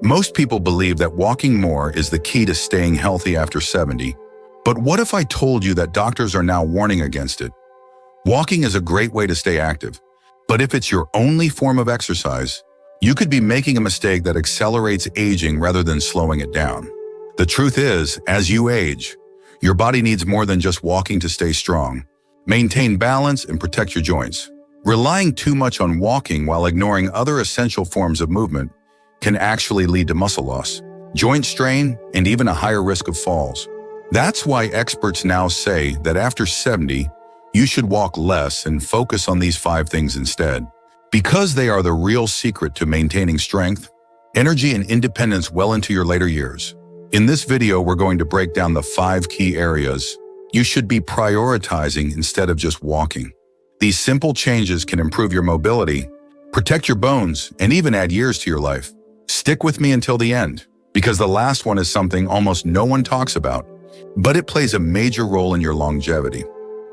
Most people believe that walking more is the key to staying healthy after 70. But what if I told you that doctors are now warning against it? Walking is a great way to stay active, but if it's your only form of exercise, you could be making a mistake that accelerates aging rather than slowing it down. The truth is, as you age, your body needs more than just walking to stay strong. Maintain balance and protect your joints. Relying too much on walking while ignoring other essential forms of movement can actually lead to muscle loss, joint strain, and even a higher risk of falls. That's why experts now say that after 70, you should walk less and focus on these 5 things instead, because they are the real secret to maintaining strength, energy, and independence well into your later years. In this video, we're going to break down the 5 key areas you should be prioritizing instead of just walking. These simple changes can improve your mobility, protect your bones, and even add years to your life. Stick with me until the end, because the last one is something almost no one talks about, but it plays a major role in your longevity.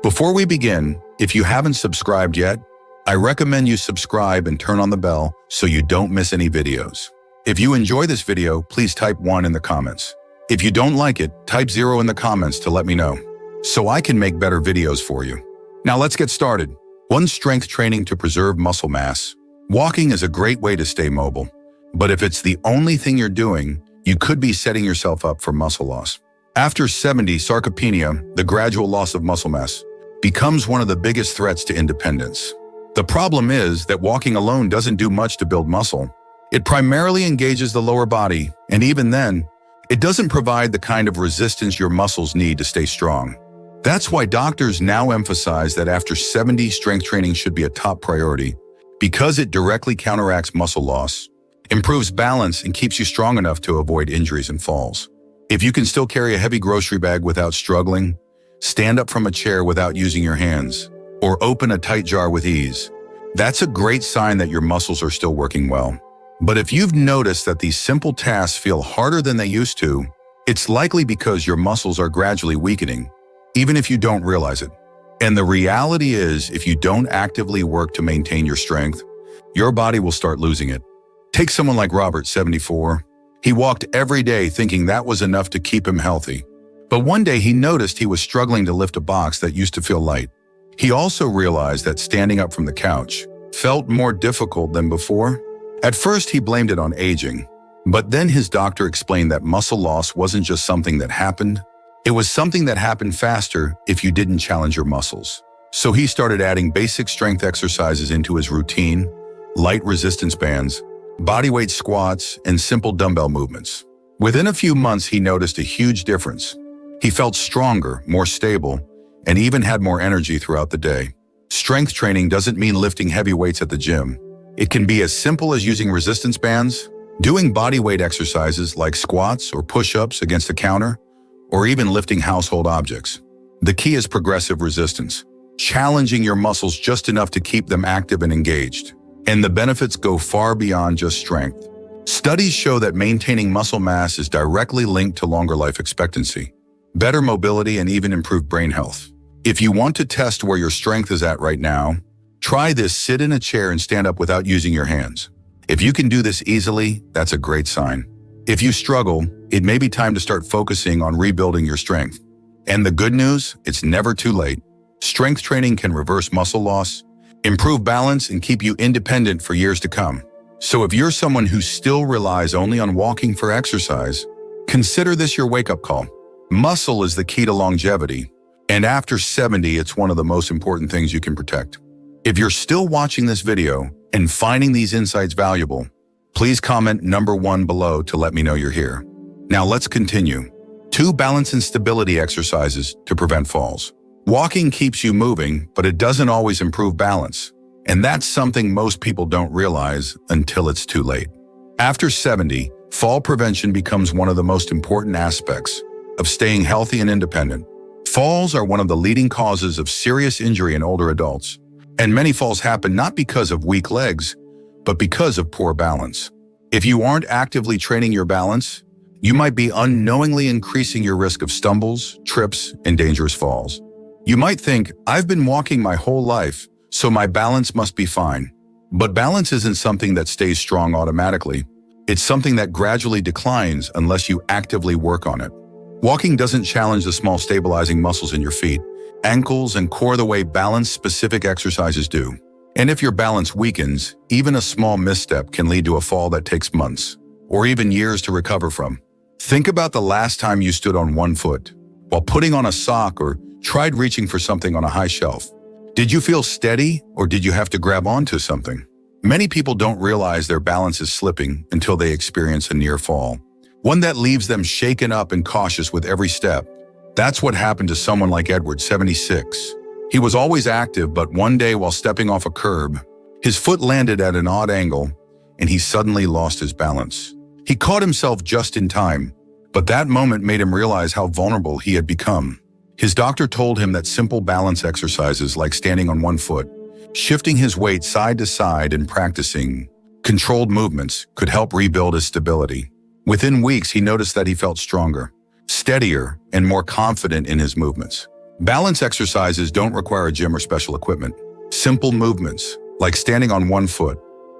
Before we begin, if you haven't subscribed yet, I recommend you subscribe and turn on the bell so you don't miss any videos. If you enjoy this video, please type 1 in the comments. If you don't like it, type 0 in the comments to let me know, so I can make better videos for you. Now let's get started. 1. Strength training to preserve muscle mass. Walking is a great way to stay mobile, but if it's the only thing you're doing, you could be setting yourself up for muscle loss. After 70, sarcopenia, the gradual loss of muscle mass, becomes one of the biggest threats to independence. The problem is that walking alone doesn't do much to build muscle. It primarily engages the lower body, and even then, it doesn't provide the kind of resistance your muscles need to stay strong. That's why doctors now emphasize that after 70, strength training should be a top priority, because it directly counteracts muscle loss, improves balance, and keeps you strong enough to avoid injuries and falls. If you can still carry a heavy grocery bag without struggling, stand up from a chair without using your hands, or open a tight jar with ease, that's a great sign that your muscles are still working well. But if you've noticed that these simple tasks feel harder than they used to, it's likely because your muscles are gradually weakening, even if you don't realize it. And the reality is, if you don't actively work to maintain your strength, your body will start losing it. Take someone like Robert, 74. He walked every day thinking that was enough to keep him healthy. But one day he noticed he was struggling to lift a box that used to feel light. He also realized that standing up from the couch felt more difficult than before. At first he blamed it on aging, but then his doctor explained that muscle loss wasn't just something that happened. It was something that happened faster if you didn't challenge your muscles. So he started adding basic strength exercises into his routine, light resistance bands, bodyweight squats, and simple dumbbell movements. Within a few months, he noticed a huge difference. He felt stronger, more stable, and even had more energy throughout the day. Strength training doesn't mean lifting heavy weights at the gym. It can be as simple as using resistance bands, doing bodyweight exercises like squats or push-ups against a counter, or even lifting household objects. The key is progressive resistance, challenging your muscles just enough to keep them active and engaged. And the benefits go far beyond just strength. Studies show that maintaining muscle mass is directly linked to longer life expectancy, better mobility, and even improved brain health. If you want to test where your strength is at right now, try this: sit in a chair and stand up without using your hands. If you can do this easily, that's a great sign. If you struggle, it may be time to start focusing on rebuilding your strength. And the good news, it's never too late. Strength training can reverse muscle loss, improve balance, and keep you independent for years to come. So if you're someone who still relies only on walking for exercise, consider this your wake-up call. Muscle is the key to longevity, and after 70, it's one of the most important things you can protect. If you're still watching this video and finding these insights valuable, please comment number 1 below to let me know you're here. Now let's continue. 2. Balance and stability exercises to prevent falls. Walking keeps you moving, but it doesn't always improve balance. And that's something most people don't realize until it's too late. After 70, fall prevention becomes one of the most important aspects of staying healthy and independent. Falls are one of the leading causes of serious injury in older adults, and many falls happen not because of weak legs, but because of poor balance. If you aren't actively training your balance, you might be unknowingly increasing your risk of stumbles, trips, and dangerous falls. You might think, I've been walking my whole life, so my balance must be fine. But balance isn't something that stays strong automatically. It's something that gradually declines unless you actively work on it. Walking doesn't challenge the small stabilizing muscles in your feet, ankles, and core the way balance-specific exercises do. And if your balance weakens, even a small misstep can lead to a fall that takes months, or even years to recover from. Think about the last time you stood on one foot, while putting on a sock or tried reaching for something on a high shelf. Did you feel steady, or did you have to grab onto something? Many people don't realize their balance is slipping until they experience a near fall, one that leaves them shaken up and cautious with every step. That's what happened to someone like Edward, 76. He was always active, but one day while stepping off a curb, his foot landed at an odd angle, and he suddenly lost his balance. He caught himself just in time, but that moment made him realize how vulnerable he had become. His doctor told him that simple balance exercises like standing on one foot, shifting his weight side to side, and practicing controlled movements could help rebuild his stability. Within weeks, he noticed that he felt stronger, steadier, and more confident in his movements. Balance exercises don't require a gym or special equipment. Simple movements, like standing on one foot,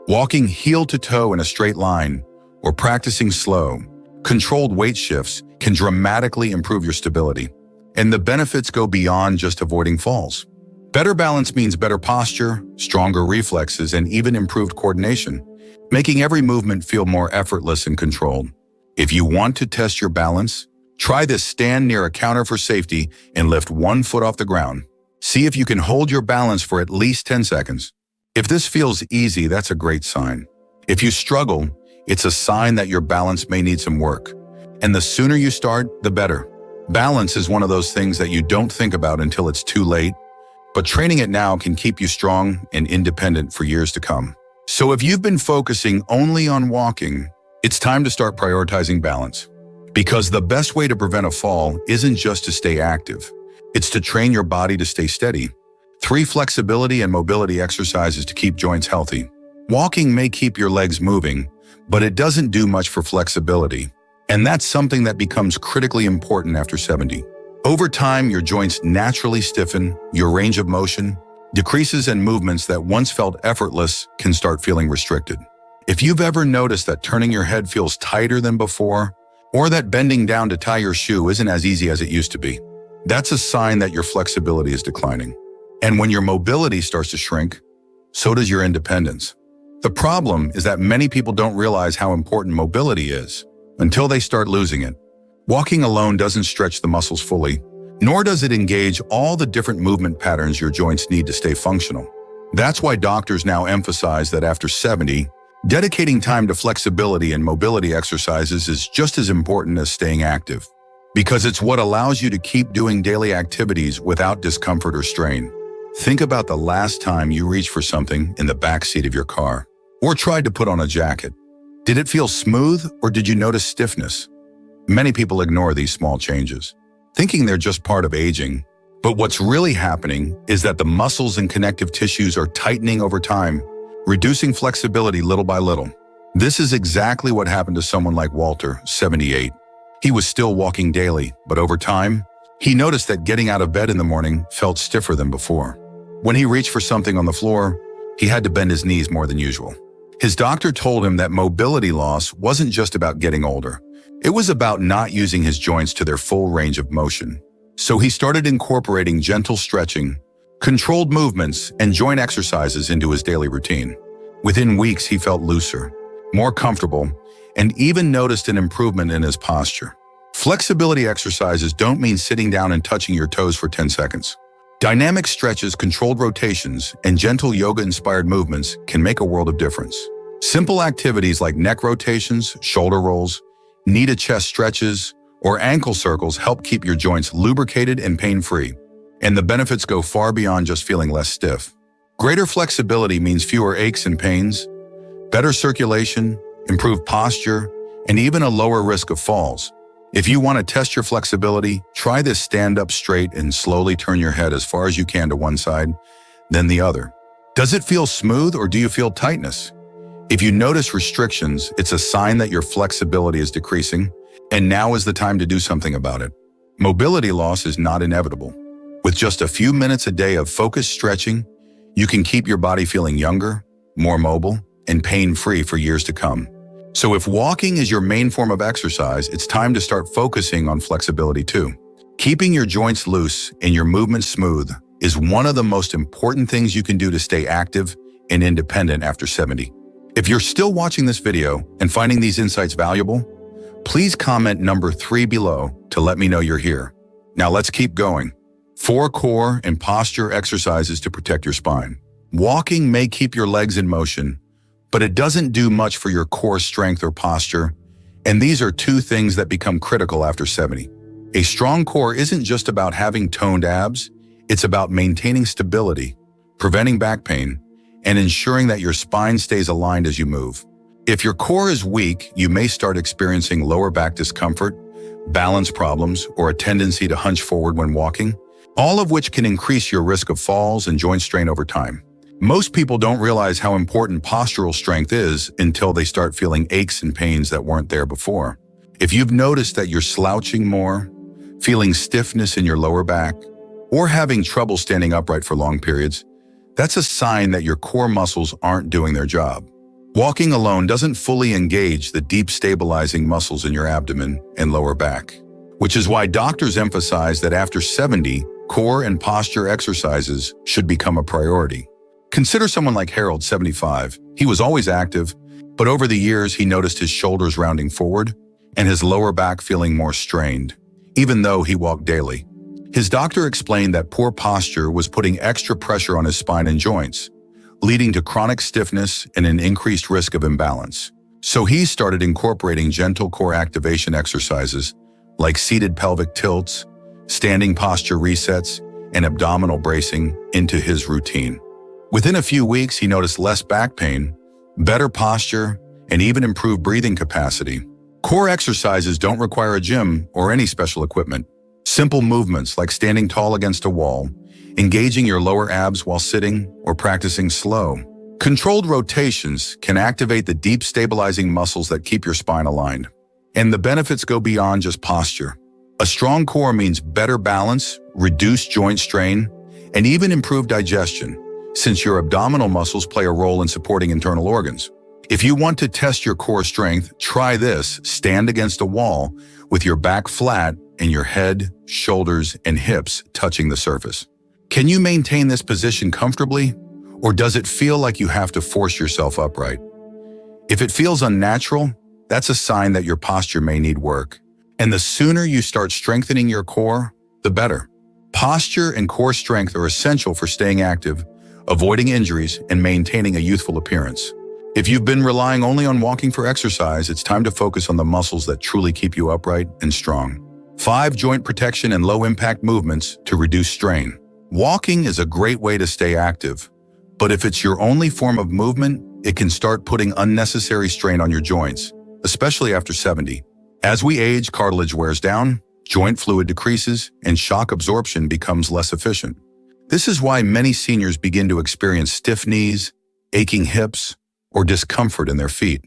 walking heel to toe in a straight line, or practicing slow, controlled weight shifts can dramatically improve your stability. And the benefits go beyond just avoiding falls. Better balance means better posture, stronger reflexes, and even improved coordination, making every movement feel more effortless and controlled. If you want to test your balance, try this: stand near a counter for safety and lift one foot off the ground. See if you can hold your balance for at least 10 seconds. If this feels easy, that's a great sign. If you struggle, it's a sign that your balance may need some work. And the sooner you start, the better. Balance is one of those things that you don't think about until it's too late, but training it now can keep you strong and independent for years to come. So if you've been focusing only on walking, it's time to start prioritizing balance. Because the best way to prevent a fall isn't just to stay active. It's to train your body to stay steady. 3 flexibility and mobility exercises to keep joints healthy. Walking may keep your legs moving, but it doesn't do much for flexibility. And that's something that becomes critically important after 70. Over time, your joints naturally stiffen, your range of motion decreases, and movements that once felt effortless can start feeling restricted. If you've ever noticed that turning your head feels tighter than before, or that bending down to tie your shoe isn't as easy as it used to be, that's a sign that your flexibility is declining. And when your mobility starts to shrink, so does your independence. The problem is that many people don't realize how important mobility is until they start losing it. Walking alone doesn't stretch the muscles fully, nor does it engage all the different movement patterns your joints need to stay functional. That's why doctors now emphasize that after 70, dedicating time to flexibility and mobility exercises is just as important as staying active, because it's what allows you to keep doing daily activities without discomfort or strain. Think about the last time you reached for something in the back seat of your car, or tried to put on a jacket. Did it feel smooth, or did you notice stiffness? Many people ignore these small changes, thinking they're just part of aging. But what's really happening is that the muscles and connective tissues are tightening over time, reducing flexibility little by little. This is exactly what happened to someone like Walter, 78. He was still walking daily, but over time, he noticed that getting out of bed in the morning felt stiffer than before. When he reached for something on the floor, he had to bend his knees more than usual. His doctor told him that mobility loss wasn't just about getting older. It was about not using his joints to their full range of motion. So he started incorporating gentle stretching, controlled movements, and joint exercises into his daily routine. Within weeks, he felt looser, more comfortable, and even noticed an improvement in his posture. Flexibility exercises don't mean sitting down and touching your toes for 10 seconds. Dynamic stretches, controlled rotations, and gentle yoga-inspired movements can make a world of difference. Simple activities like neck rotations, shoulder rolls, knee-to-chest stretches, or ankle circles help keep your joints lubricated and pain-free. And the benefits go far beyond just feeling less stiff. Greater flexibility means fewer aches and pains, better circulation, improved posture, and even a lower risk of falls. If you want to test your flexibility, try this: stand up straight and slowly turn your head as far as you can to one side, then the other. Does it feel smooth, or do you feel tightness? If you notice restrictions, it's a sign that your flexibility is decreasing, and now is the time to do something about it. Mobility loss is not inevitable. With just a few minutes a day of focused stretching, you can keep your body feeling younger, more mobile, and pain-free for years to come. So if walking is your main form of exercise, it's time to start focusing on flexibility too. Keeping your joints loose and your movements smooth is one of the most important things you can do to stay active and independent after 70. If you're still watching this video and finding these insights valuable, please comment number 3 below to let me know you're here. Now let's keep going. 4 core and posture exercises to protect your spine. Walking may keep your legs in motion, but it doesn't do much for your core strength or posture, and these are 2 things that become critical after 70. A strong core isn't just about having toned abs, it's about maintaining stability, preventing back pain, and ensuring that your spine stays aligned as you move. If your core is weak, you may start experiencing lower back discomfort, balance problems, or a tendency to hunch forward when walking, all of which can increase your risk of falls and joint strain over time. Most people don't realize how important postural strength is until they start feeling aches and pains that weren't there before. If you've noticed that you're slouching more, feeling stiffness in your lower back, or having trouble standing upright for long periods, that's a sign that your core muscles aren't doing their job. Walking alone doesn't fully engage the deep stabilizing muscles in your abdomen and lower back, which is why doctors emphasize that after 70, core and posture exercises should become a priority. Consider someone like Harold, 75. He was always active, but over the years he noticed his shoulders rounding forward and his lower back feeling more strained, even though he walked daily. His doctor explained that poor posture was putting extra pressure on his spine and joints, leading to chronic stiffness and an increased risk of imbalance. So he started incorporating gentle core activation exercises like seated pelvic tilts, standing posture resets, and abdominal bracing into his routine. Within a few weeks, he noticed less back pain, better posture, and even improved breathing capacity. Core exercises don't require a gym or any special equipment. Simple movements like standing tall against a wall, engaging your lower abs while sitting, or practicing slow, controlled rotations can activate the deep stabilizing muscles that keep your spine aligned. And the benefits go beyond just posture. A strong core means better balance, reduced joint strain, and even improved digestion, since your abdominal muscles play a role in supporting internal organs. If you want to test your core strength, try this. Stand against a wall with your back flat and your head, shoulders, and hips touching the surface. Can you maintain this position comfortably, or does it feel like you have to force yourself upright? If it feels unnatural, that's a sign that your posture may need work. And the sooner you start strengthening your core, the better. Posture and core strength are essential for staying active, avoiding injuries, and maintaining a youthful appearance. If you've been relying only on walking for exercise, it's time to focus on the muscles that truly keep you upright and strong. 5 joint protection and low-impact movements to reduce strain. Walking is a great way to stay active, but if it's your only form of movement, it can start putting unnecessary strain on your joints, especially after 70. As we age, cartilage wears down, joint fluid decreases, and shock absorption becomes less efficient. This is why many seniors begin to experience stiff knees, aching hips, or discomfort in their feet,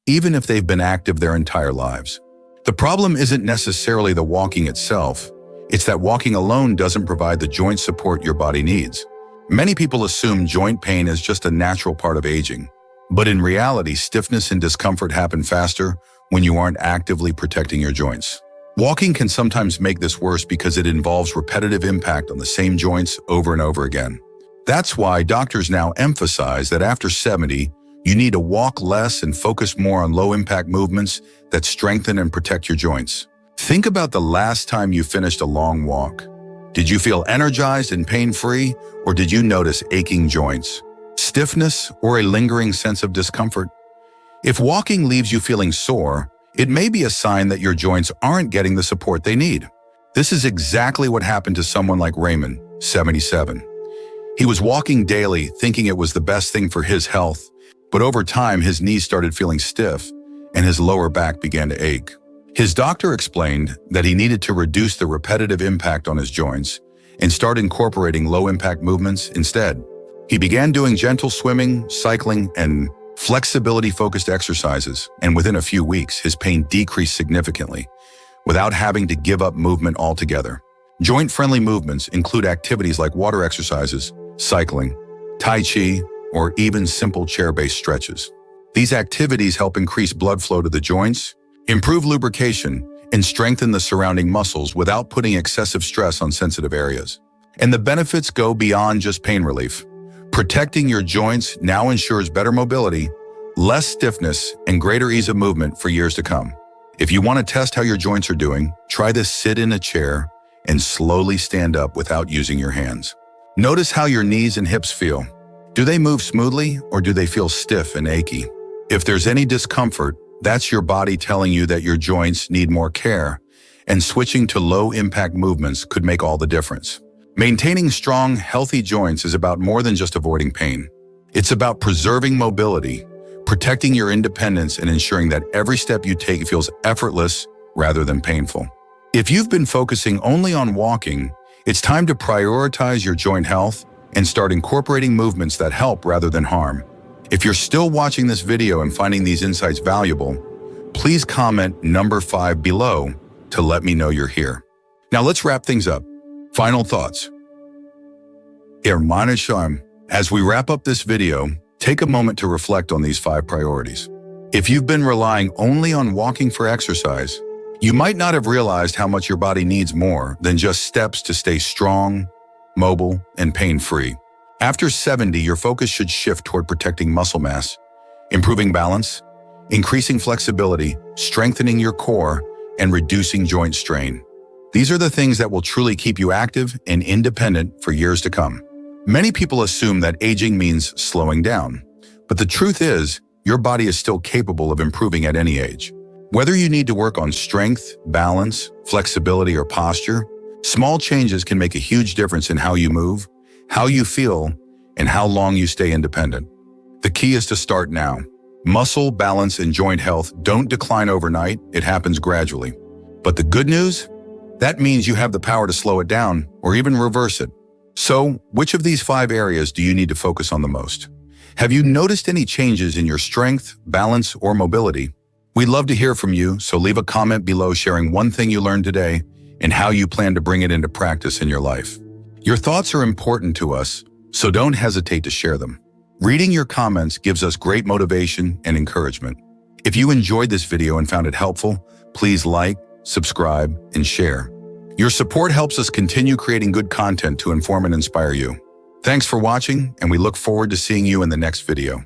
even if they've been active their entire lives. The problem isn't necessarily the walking itself, it's that walking alone doesn't provide the joint support your body needs. Many people assume joint pain is just a natural part of aging, but in reality, stiffness and discomfort happen faster when you aren't actively protecting your joints. Walking can sometimes make this worse because it involves repetitive impact on the same joints over and over again. That's why doctors now emphasize that after 70, you need to walk less and focus more on low-impact movements that strengthen and protect your joints. Think about the last time you finished a long walk. Did you feel energized and pain-free, or did you notice aching joints, stiffness, or a lingering sense of discomfort? If walking leaves you feeling sore, it may be a sign that your joints aren't getting the support they need. This is exactly what happened to someone like Raymond, 77. He was walking daily, thinking it was the best thing for his health, but over time his knees started feeling stiff and his lower back began to ache. His doctor explained that he needed to reduce the repetitive impact on his joints and start incorporating low-impact movements instead. He began doing gentle swimming, cycling, and flexibility-focused exercises, and within a few weeks, his pain decreased significantly without having to give up movement altogether. Joint-friendly movements include activities like water exercises, cycling, Tai Chi, or even simple chair-based stretches. These activities help increase blood flow to the joints, improve lubrication, and strengthen the surrounding muscles without putting excessive stress on sensitive areas. And the benefits go beyond just pain relief. Protecting your joints now ensures better mobility, less stiffness, and greater ease of movement for years to come. If you want to test how your joints are doing, try to sit in a chair and slowly stand up without using your hands. Notice how your knees and hips feel. Do they move smoothly or do they feel stiff and achy? If there's any discomfort, that's your body telling you that your joints need more care, and switching to low-impact movements could make all the difference. Maintaining strong, healthy joints is about more than just avoiding pain. It's about preserving mobility, protecting your independence, and ensuring that every step you take feels effortless rather than painful. If you've been focusing only on walking, it's time to prioritize your joint health and start incorporating movements that help rather than harm. If you're still watching this video and finding these insights valuable, please comment number 5 below to let me know you're here. Now let's wrap things up. Final thoughts. As we wrap up this video, take a moment to reflect on these 5 priorities. If you've been relying only on walking for exercise, you might not have realized how much your body needs more than just steps to stay strong, mobile, and pain-free. After 70, your focus should shift toward protecting muscle mass, improving balance, increasing flexibility, strengthening your core, and reducing joint strain. These are the things that will truly keep you active and independent for years to come. Many people assume that aging means slowing down, but the truth is, your body is still capable of improving at any age. Whether you need to work on strength, balance, flexibility, or posture, small changes can make a huge difference in how you move, how you feel, and how long you stay independent. The key is to start now. Muscle, balance, and joint health don't decline overnight, it happens gradually. But the good news? That means you have the power to slow it down or even reverse it. So, which of these 5 areas do you need to focus on the most? Have you noticed any changes in your strength, balance, or mobility? We'd love to hear from you, so leave a comment below sharing one thing you learned today and how you plan to bring it into practice in your life. Your thoughts are important to us, so don't hesitate to share them. Reading your comments gives us great motivation and encouragement. If you enjoyed this video and found it helpful, please like, subscribe, and share. Your support helps us continue creating good content to inform and inspire you. Thanks for watching, and we look forward to seeing you in the next video.